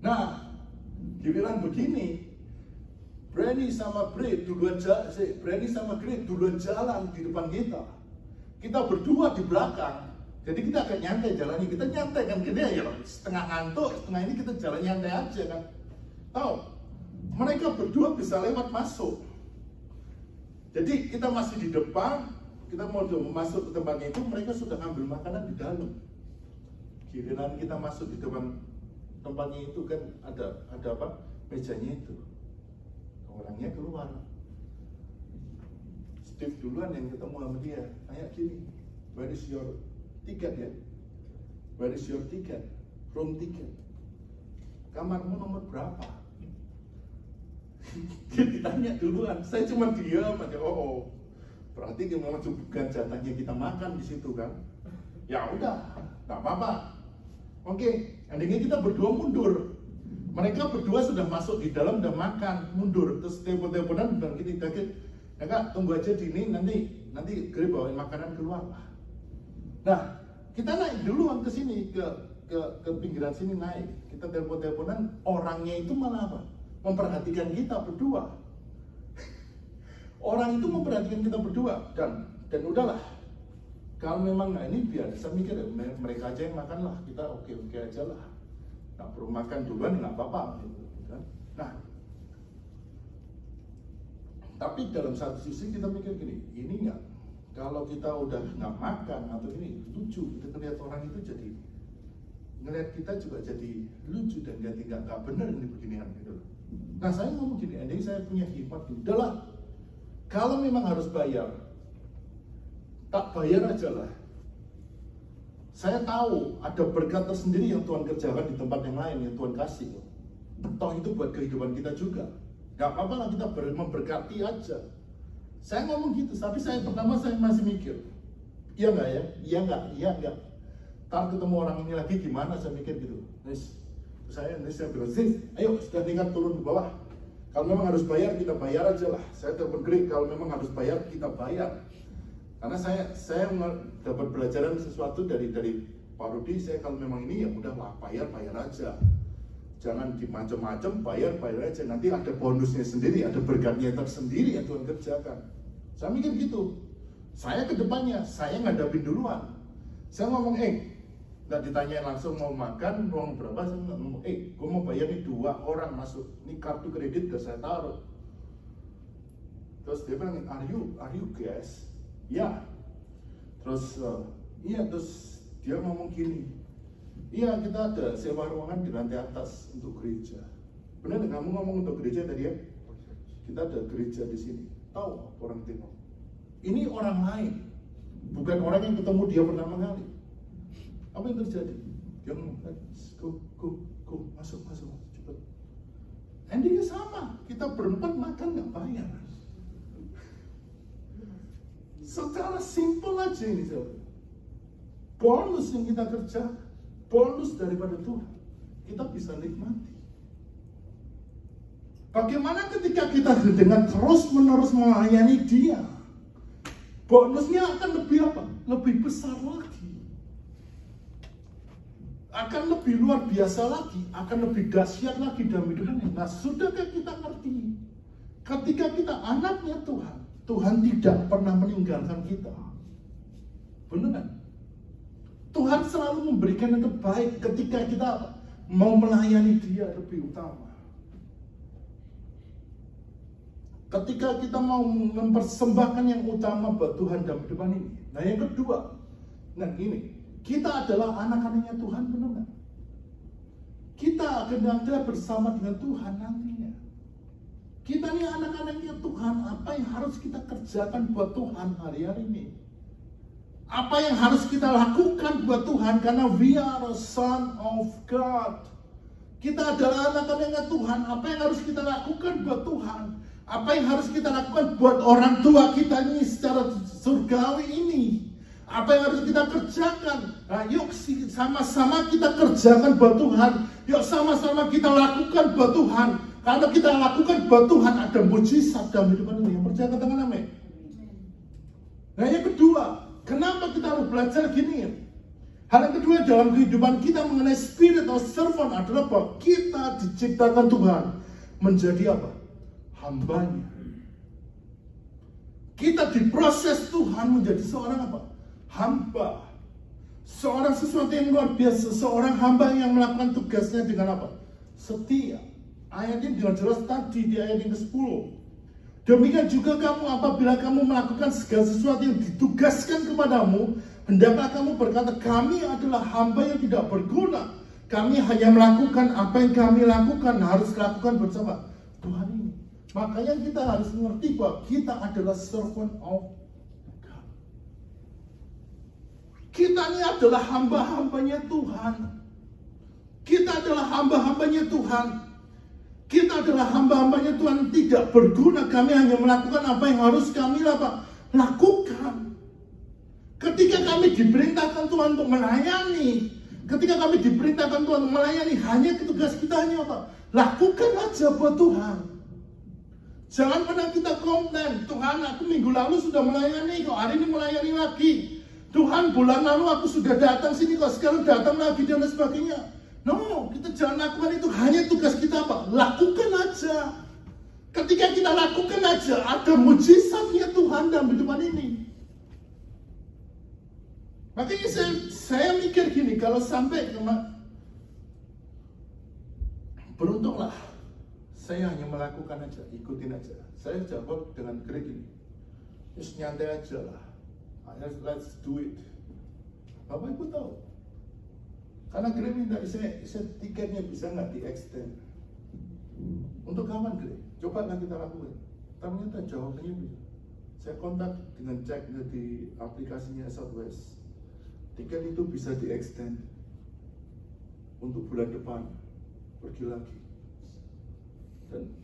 Nah, giliran begini, Brandy sama Grit duluan jalan di depan kita. Kita berdua di belakang. Jadi kita akan nyantai jalannya. Kita nyantai kan gini ya, setengah ngantuk, setengah ini kita jalan nyantai aja kan. Tahu? Mereka berdua bisa lewat masuk. Jadi kita masih di depan, kita mau masuk ke tempatnya itu, mereka sudah ngambil makanan di dalam. Giliran kita masuk di depan tempatnya itu kan ada apa? Mejanya itu. Orangnya keluar. Steve duluan yang ketemu sama dia. Kayak gini, where is your ticket ya? Where is your ticket? Room ticket. Kamarmu nomor berapa? Dia ditanya duluan. Saya cuma diam aja. Oh, berarti memang bukan jatahnya kita makan di situ kan? Ya udah, nggak apa-apa. Oke, endingnya kita berdua mundur. Mereka berdua sudah masuk di dalam dan makan, mundur. Terus telepon-teleponan dan kita kaget. Ya Kak, tunggu aja di ini, nanti Grit bawain makanan keluar. Nah, kita naik duluan ke sini, ke pinggiran sini naik. Kita telepon-teleponan, orangnya itu malah apa? Memperhatikan kita berdua. Orang itu memperhatikan kita berdua dan udahlah. Kalau memang ini biar saya mikir mereka aja yang makan lah, kita oke aja lah. Nggak perlu makan duluan nggak apa-apa gitu kan. Nah, tapi dalam satu sisi kita mikir gini, ini nggak, kalau kita udah nggak makan atau ini lucu, kita lihat orang itu jadi ngelihat kita juga jadi lucu dan jadi nggak benar ini beginian gitu. Nah saya ngomong gini, ini saya punya hikmat, udahlah, kalau memang harus bayar, tak bayar aja lah. Saya tahu ada berkat tersendiri yang Tuhan kerjakan di tempat yang lain, yang Tuhan kasih. Toh itu buat kehidupan kita juga. Gak apa-apa lah kita memberkati aja. Saya ngomong gitu, tapi pertama saya masih mikir, iya nggak ya? Iya nggak. Ntar ketemu orang ini lagi gimana? Saya mikir gitu. Saya bilang, ayo sudah tinggal turun ke bawah. Kalau memang harus bayar, kita bayar aja lah. Saya telepon Grit, kalau memang harus bayar, kita bayar. Karena saya dapat pelajaran sesuatu dari Pak Rudi. Saya kalau memang ini ya udahlah, bayar aja. Jangan dimacem-macem, bayar aja. Nanti ada bonusnya sendiri, ada berkatnya tersendiri yang Tuhan kerjakan. Saya mikir gitu. Saya ke depannya, saya ngadapin duluan. Saya ngomong, nggak ditanya langsung mau makan, uang berapa, saya ngomong, gue mau bayar nih 2 orang masuk, ini kartu kredit udah saya taruh. Terus dia bilang, are you guys? Ya. Terus, iya, terus dia ngomong gini, iya kita ada sewa ruangan di lantai atas untuk gereja. Benar nggak kamu ngomong untuk gereja tadi ya? Kita ada gereja di sini. Tahu orang itu ngomong. Ini orang lain, bukan orang yang ketemu dia pertama kali. Apa yang terjadi? Dia ngomong, go, masuk, cepat. Endingnya sama, kita berempat makan nggak bayar. Secara simpel aja ini saudara. Bonus yang kita kerja, bonus daripada Tuhan, kita bisa nikmati. Bagaimana ketika kita dengan terus-menerus melayani Dia, bonusnya akan lebih apa? Lebih besar lagi. Akan lebih luar biasa lagi, akan lebih dahsyat lagi dalam hidupnya. Nah, sudahkah kita ngerti? Ketika kita anaknya Tuhan, Tuhan tidak pernah meninggalkan kita. Benar kan? Tuhan selalu memberikan yang terbaik ketika kita mau melayani Dia lebih utama. Ketika kita mau mempersembahkan yang utama buat Tuhan dalam hidup ini. Nah yang kedua, nah ini, kita adalah anak-anaknya Tuhan, benar nggak? Kita akan ada bersama dengan Tuhan nantinya. Kita ini anak-anaknya Tuhan, apa yang harus kita kerjakan buat Tuhan hari-hari ini? Apa yang harus kita lakukan buat Tuhan? Karena we are a son of God. Kita adalah anak-anaknya Tuhan, apa yang harus kita lakukan buat Tuhan? Apa yang harus kita lakukan buat orang tua kita ini secara surgawi ini? Apa yang harus kita kerjakan? Nah, yuk sama-sama kita kerjakan buat Tuhan. Yuk sama-sama kita lakukan buat Tuhan. Kalau kita lakukan buat Tuhan, ada mujizat dalam hidup ini. Yang percaya katakan amin. Nah yang kedua, kenapa kita harus belajar gini? Hal yang kedua dalam kehidupan kita mengenai spirit of servant adalah bahwa kita diciptakan Tuhan menjadi apa? Hambanya. Kita diproses Tuhan menjadi seorang apa? Hamba. Seorang sesuatu yang luar biasa, seorang hamba yang melakukan tugasnya dengan apa? Setia. Ayatnya dengan jelas tadi di ayat yang ke-10. Demikian juga kamu apabila kamu melakukan segala sesuatu yang ditugaskan kepadamu, hendaklah kamu berkata, kami adalah hamba yang tidak berguna. Kami hanya melakukan apa yang kami lakukan, harus lakukan bersama Tuhan ini. Makanya kita harus mengerti bahwa kita adalah servant of God. Kita ini adalah hamba-hambanya Tuhan. Kita adalah hamba-hambanya Tuhan. Kita adalah hamba-hambanya Tuhan, tidak berguna. Kami hanya melakukan apa yang harus kami lakukan. Ketika kami diperintahkan Tuhan untuk melayani, ketika kami diperintahkan Tuhan untuk melayani, hanya tugas kita hanya apa? Lakukan aja buat Tuhan. Jangan pernah kita komplain, Tuhan aku minggu lalu sudah melayani, kok hari ini melayani lagi. Tuhan bulan lalu aku sudah datang sini, kok sekarang datang lagi dan lain sebagainya. No, kita jangan lakukan itu. Hanya tugas kita apa? Lakukan aja. Ketika kita lakukan aja, ada mujizatnya Tuhan dalam kehidupan ini. Makanya saya mikir gini, kalau sampai beruntunglah saya hanya melakukan aja, ikutin aja. Saya jawab dengan Greg ini, just nyantai aja lah, let's do it. Bapak Ibu tahu, karena Greg minta saya tiketnya bisa nggak di-extend. Untuk kapan Greg? Coba nggak kita lakukan. Ternyata jawabannya bisa. Saya kontak dengan cek di aplikasinya Southwest. Tiket itu bisa di-extend untuk bulan depan, pergi lagi.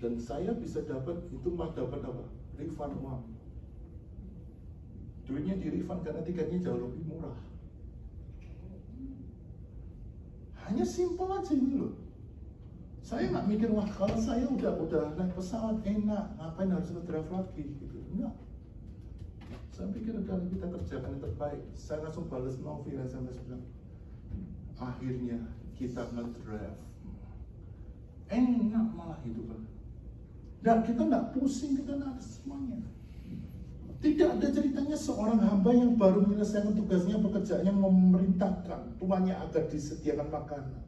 Dan saya bisa dapat, itu mah dapat apa? Refund uang. Duitnya di-refund karena tiketnya jauh lebih murah. Hanya simpel aja ini loh. Saya nggak mikir, wah kalau saya udah naik pesawat enak, ngapain harus nge-drive lagi gitu. Enggak. Saya pikir kalau kita kerjakan yang terbaik. Saya langsung balas Novi dan sampai bilang, akhirnya kita nge-drive. Enak malah hidup. Dan kita nggak pusing, kita nggak semuanya. Tidak ada ceritanya seorang hamba yang baru menyelesaikan tugasnya, pekerjaannya memerintahkan tuannya agar disediakan makanan.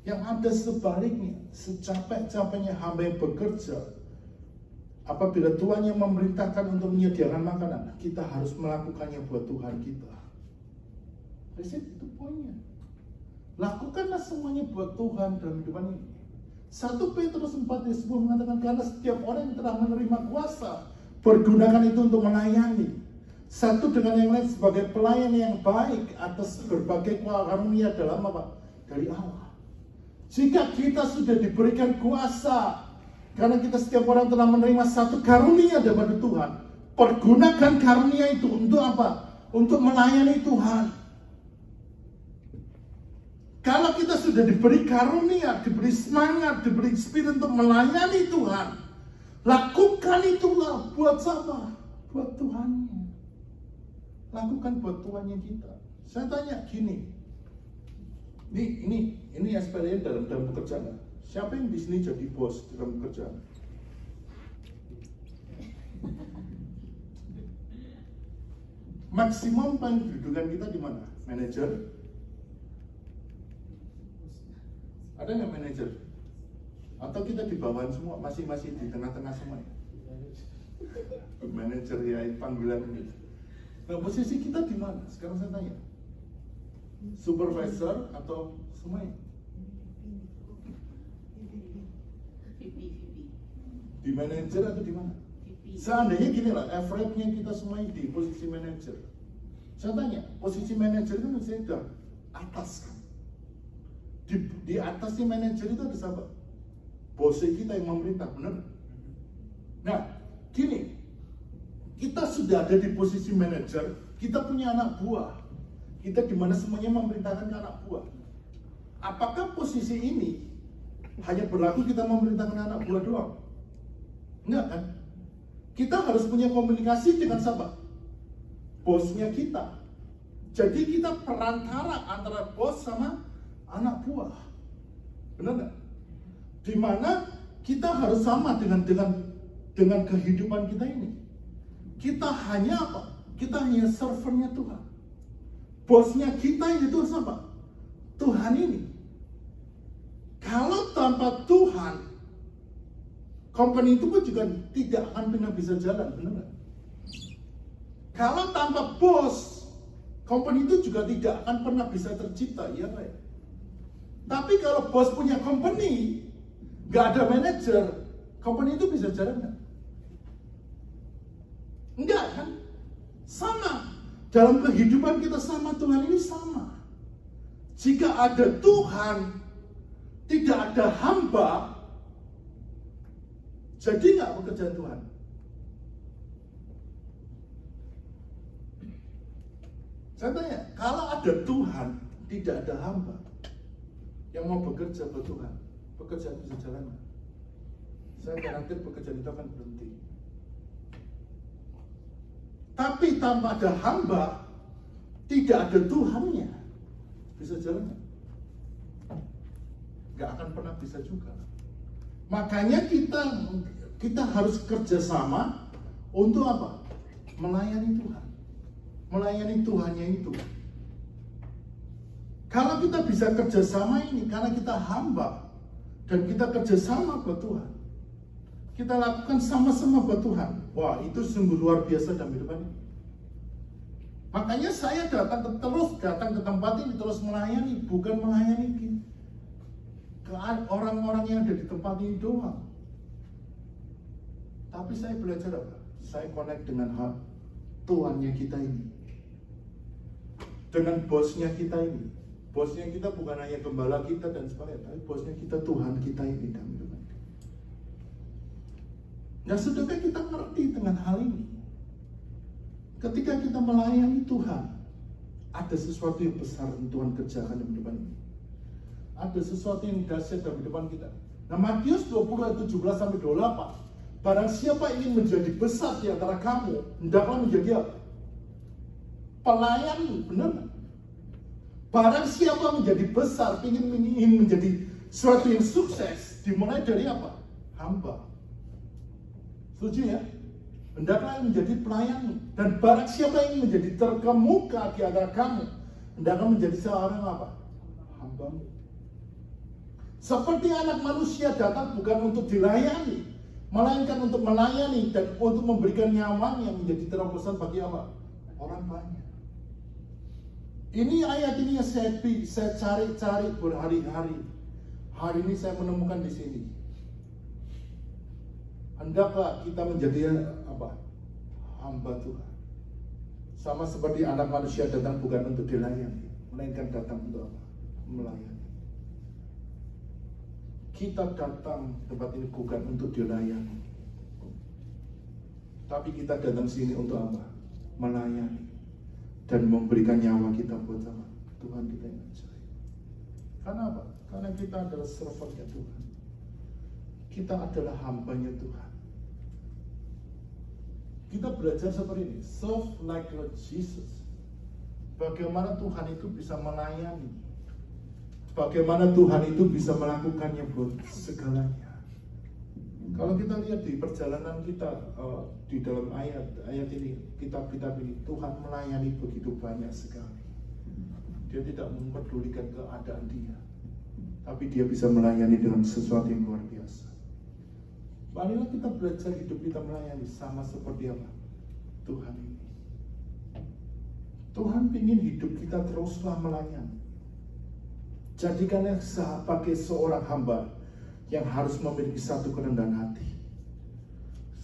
Yang ada sebaliknya, secapek-capeknya hamba yang bekerja, apabila tuannya memerintahkan untuk menyediakan makanan, kita harus melakukannya buat Tuhan kita. Itu poinnya. Lakukanlah semuanya buat Tuhan dalam kehidupan ini. 1 Petrus 4:10 mengatakan, karena setiap orang yang telah menerima kuasa, pergunakan itu untuk melayani. Satu dengan yang lain sebagai pelayan yang baik atas berbagai karunia dalam apa? Dari Allah. Jika kita sudah diberikan kuasa, karena kita setiap orang telah menerima satu karunia daripada Tuhan, pergunakan karunia itu untuk apa? Untuk melayani Tuhan. Kalau kita sudah diberi karunia, diberi semangat, diberi spirit untuk melayani Tuhan, lakukan itulah buat siapa? Buat Tuhannya. Lakukan buat Tuhannya kita. Saya tanya gini, ini SPLN dalam pekerjaan. Siapa yang di sini jadi bos dalam pekerjaan? Maksimum pendudukan kita di mana? Manajer? Ada nggak manajer? Atau kita di bawah semua, masih di tengah-tengah semua? Manajer ya panggilan ini. Nah, posisi kita di mana? Sekarang saya tanya. Supervisor atau semuanya? Di manajer atau di mana? Seandainya gini lah, average-nya kita semuanya di posisi manajer. Saya tanya, posisi manajer itu saya sudah atas kan? Di atasnya manajer itu ada siapa? Bosnya kita yang memerintah, benar? Nah, gini, kita sudah ada di posisi manajer, kita punya anak buah. Kita dimana semuanya memerintahkan ke anak buah. Apakah posisi ini hanya berlaku kita memerintahkan anak buah doang? Enggak kan? Kita harus punya komunikasi dengan siapa? Bosnya kita. Jadi kita perantara antara bos sama anak buah. Benar nggak? Dimana kita harus sama dengan kehidupan kita ini. Kita hanya apa? Kita hanya servernya Tuhan. Bosnya kita itu apa? Tuhan ini. Kalau tanpa Tuhan, company itu pun juga tidak akan pernah bisa jalan, benar nggak? Kalau tanpa bos, company itu juga tidak akan pernah bisa tercipta, ya Pak. Tapi kalau bos punya company, nggak ada manajer, company itu bisa jalan nggak? Enggak kan? Sama. Dalam kehidupan kita sama Tuhan ini sama. Jika ada Tuhan, tidak ada hamba, jadi nggak pekerjaan Tuhan? Saya tanya, kalau ada Tuhan, tidak ada hamba yang mau bekerja buat Tuhan, pekerjaan bisa jalan nggak? Saya garantir pekerjaan itu akan berhenti. Tapi tanpa ada hamba, tidak ada Tuhannya, bisa jalan nggak? Nggak akan pernah bisa juga. Makanya kita harus kerjasama untuk apa? Melayani Tuhan. Melayani Tuhannya itu. Kalau kita bisa kerjasama ini, karena kita hamba, dan kita kerjasama buat Tuhan, kita lakukan sama-sama buat Tuhan. Wah, itu sungguh luar biasa dalam hidup ini. Makanya saya terus datang ke tempat ini, terus melayani, bukan melayani ke orang-orang yang ada di tempat ini doang. Tapi saya belajar apa? Saya connect dengan Tuhannya kita ini, dengan bosnya kita ini. Bosnya kita bukan hanya gembala kita dan sebagainya, tapi bosnya kita Tuhan kita ini dalam hidup ini. Nah, sudahkah kita ngerti dengan hal ini? Ketika kita melayani Tuhan, ada sesuatu yang besar yang Tuhan kerjakan dalam hidup ini. Ada sesuatu yang dahsyat dalam hidup kita. Nah, Matius 20 ayat 17 sampai 28. Barang siapa ingin menjadi besar di antara kamu, hendaklah menjadi apa? Pelayan, benar? Barang siapa menjadi besar, ingin menjadi sesuatu yang sukses, dimulai dari apa? Hamba. Setuju ya? Hendaklah menjadi pelayan. Dan barang siapa ingin menjadi terkemuka di antara kamu, hendaklah menjadi seorang apa? Hamba. Seperti anak manusia datang bukan untuk dilayani, melainkan untuk melayani dan untuk memberikan nyawanya menjadi terobosan bagi apa? Orang banyak. Ini ayat ini yang saya cari-cari berhari-hari. Hari ini saya menemukan di sini. Hendaklah kita menjadi apa? Hamba Tuhan. Sama seperti anak manusia datang bukan untuk dilayani, melainkan datang untuk apa? Melayani. Kita datang tempat ini bukan untuk dilayani, tapi kita datang sini untuk apa? Melayani dan memberikan nyawa kita buat apa? Tuhan kita yang ajaib. Karena apa? Karena kita adalah servantnya Tuhan. Kita adalah hambanya Tuhan. Kita belajar seperti ini, serve like Lord Jesus. Bagaimana Tuhan itu bisa melayani, bagaimana Tuhan itu bisa melakukannya buat segalanya. Kalau kita lihat di perjalanan kita di dalam ayat ini, kitab-kitab ini, Tuhan melayani begitu banyak sekali. Dia tidak mempedulikan keadaan dia, tapi dia bisa melayani dengan sesuatu yang luar biasa. Marilah kita belajar hidup kita melayani sama seperti apa? Tuhan ini. Tuhan ingin hidup kita teruslah melayani. Jadikanlah sebagai seorang hamba yang harus memiliki satu kerendahan hati.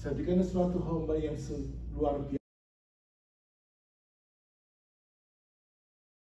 Jadikanlah suatu hamba yang luar biasa.